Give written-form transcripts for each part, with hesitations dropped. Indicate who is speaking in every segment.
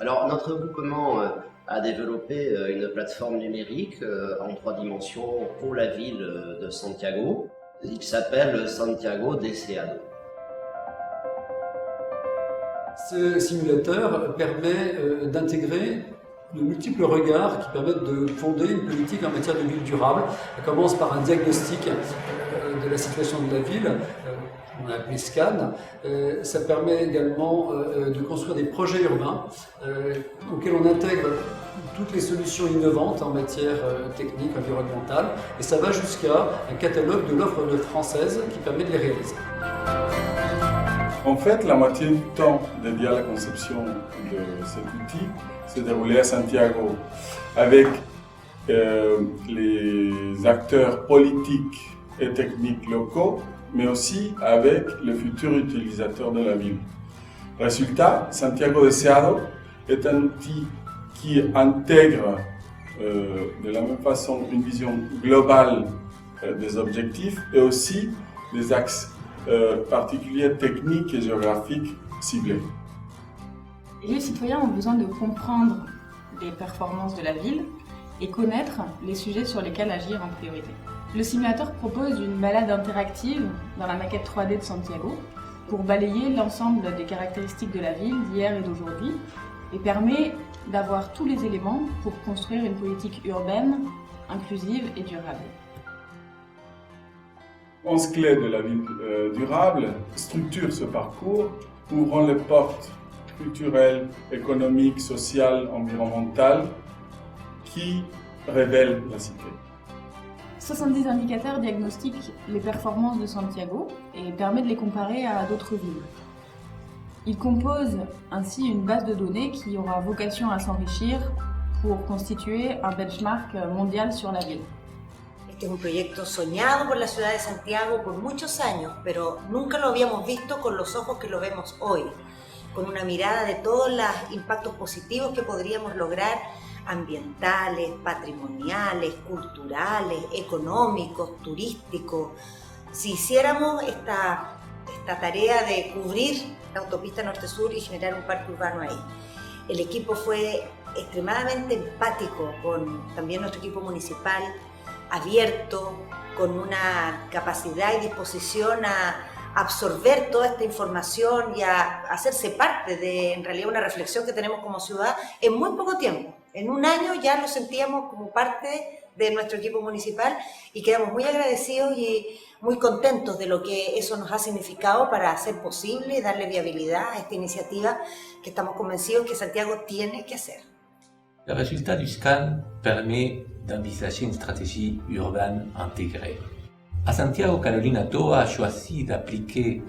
Speaker 1: Alors, notre groupement a développé une plateforme numérique en 3 dimensions pour la ville de Santiago. Il s'appelle Santiago Deseado.
Speaker 2: Ce simulateur permet d'intégrer de multiples regards qui permettent de fonder une politique en matière de ville durable. Ça commence par un diagnostic de la situation de la ville, on a appelé SCAN. Ça permet également de construire des projets urbains auxquels on intègre toutes les solutions innovantes en matière technique, environnementale, et ça va jusqu'à un catalogue de l'offre française qui permet de les réaliser.
Speaker 3: En fait, la moitié du temps dédié à la conception de cet outil s'est déroulé à Santiago avec les acteurs politiques et techniques locaux, mais aussi avec les futurs utilisateurs de la ville. Résultat, Santiago Deseado est un outil qui intègre de la même façon une vision globale des objectifs et aussi des axes particuliers techniques et géographiques ciblés.
Speaker 4: Les citoyens ont besoin de comprendre les performances de la ville et connaître les sujets sur lesquels agir en priorité. Le simulateur propose une balade interactive dans la maquette 3D de Santiago pour balayer l'ensemble des caractéristiques de la ville d'hier et d'aujourd'hui et permet d'avoir tous les éléments pour construire une politique urbaine, inclusive et durable.
Speaker 3: 11 clés de la ville durable structurent ce parcours, ouvrant les portes culturelles, économiques, sociales, environnementales qui révèlent la cité.
Speaker 4: 70 indicateurs diagnostiquent les performances de Santiago et permettent de les comparer à d'autres villes. Ils composent ainsi une base de données qui aura vocation à s'enrichir pour constituer un benchmark mondial sur la ville.
Speaker 5: Este es un proyecto soñado por la ciudad de Santiago por muchos años, pero nunca lo habíamos visto con los ojos que lo vemos hoy, con una mirada de todos los impactos positivos que podríamos lograr, ambientales, patrimoniales, culturales, económicos, turísticos. Si hiciéramos esta tarea de cubrir la autopista norte-sur y generar un parque urbano ahí. El equipo fue extremadamente empático con también nuestro equipo municipal, abierto, con una capacidad y disposición a absorber toda esta información y a hacerse parte de, en realidad, una reflexión que tenemos como ciudad en muy poco tiempo. En un año ya lo sentíamos como parte de nuestro equipo municipal y quedamos muy agradecidos y muy contentos de lo que eso nos ha significado para hacer posible y darle viabilidad a esta iniciativa que estamos convencidos que Santiago tiene que hacer.
Speaker 6: Le résultat du scan permet d'envisager une stratégie urbaine intégrée. À Santiago, Carolina Toa a choisi d'appliquer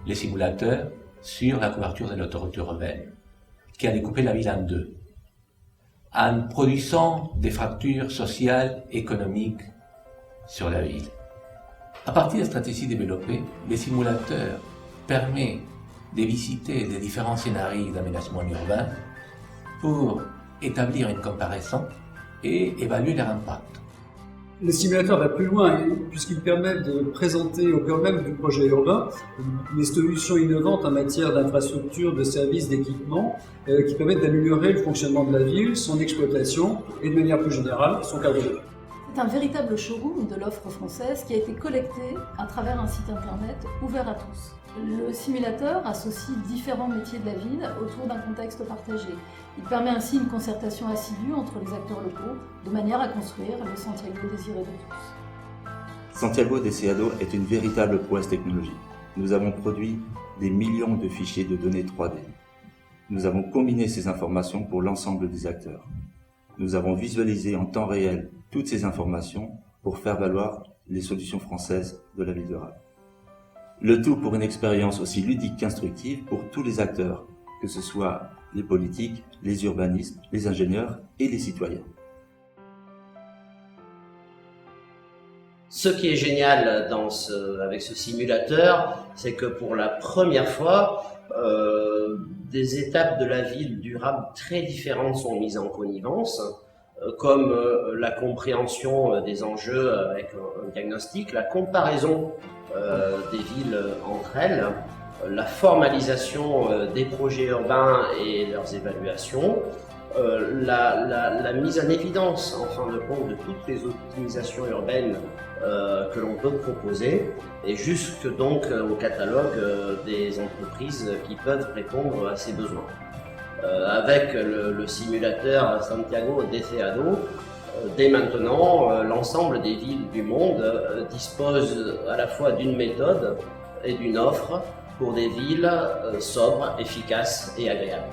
Speaker 6: les simulateurs sur la couverture de l'autoroute urbaine, qui a découpé la ville en deux, en produisant des fractures sociales et économiques sur la ville. À partir des stratégies développées, les simulateurs permettent de visiter les différents scénarios d'aménagement urbain pour établir une comparaison et évaluer leur impact.
Speaker 2: Le simulateur va plus loin puisqu'il permet de présenter au cœur même du projet urbain des solutions innovantes en matière d'infrastructures, de services, d'équipements qui permettent d'améliorer le fonctionnement de la ville, son exploitation et de manière plus générale son cadre de vie.
Speaker 7: C'est un véritable showroom de l'offre française qui a été collecté à travers un site internet ouvert à tous. Le simulateur associe différents métiers de la ville autour d'un contexte partagé. Il permet ainsi une concertation assidue entre les acteurs locaux de manière à construire le Santiago désiré de tous.
Speaker 8: Santiago Deseado est une véritable prouesse technologique. Nous avons produit des millions de fichiers de données 3D. Nous avons combiné ces informations pour l'ensemble des acteurs. Nous avons visualisé en temps réel toutes ces informations pour faire valoir les solutions françaises de la ville durable. Le tout pour une expérience aussi ludique qu'instructive pour tous les acteurs, que ce soit les politiques, les urbanistes, les ingénieurs et les citoyens.
Speaker 1: Ce qui est génial avec ce simulateur, c'est que pour la première fois, des étapes de la ville durable très différentes sont mises en connivence, comme la compréhension des enjeux avec un diagnostic, la comparaison des villes entre elles, la formalisation des projets urbains et leurs évaluations, la mise en évidence, en fin de compte, de toutes les optimisations urbaines que l'on peut proposer, et jusque donc au catalogue des entreprises qui peuvent répondre à ces besoins. Avec le simulateur Santiago Deseado, dès maintenant, l'ensemble des villes du monde disposent à la fois d'une méthode et d'une offre pour des villes sobres, efficaces et agréables.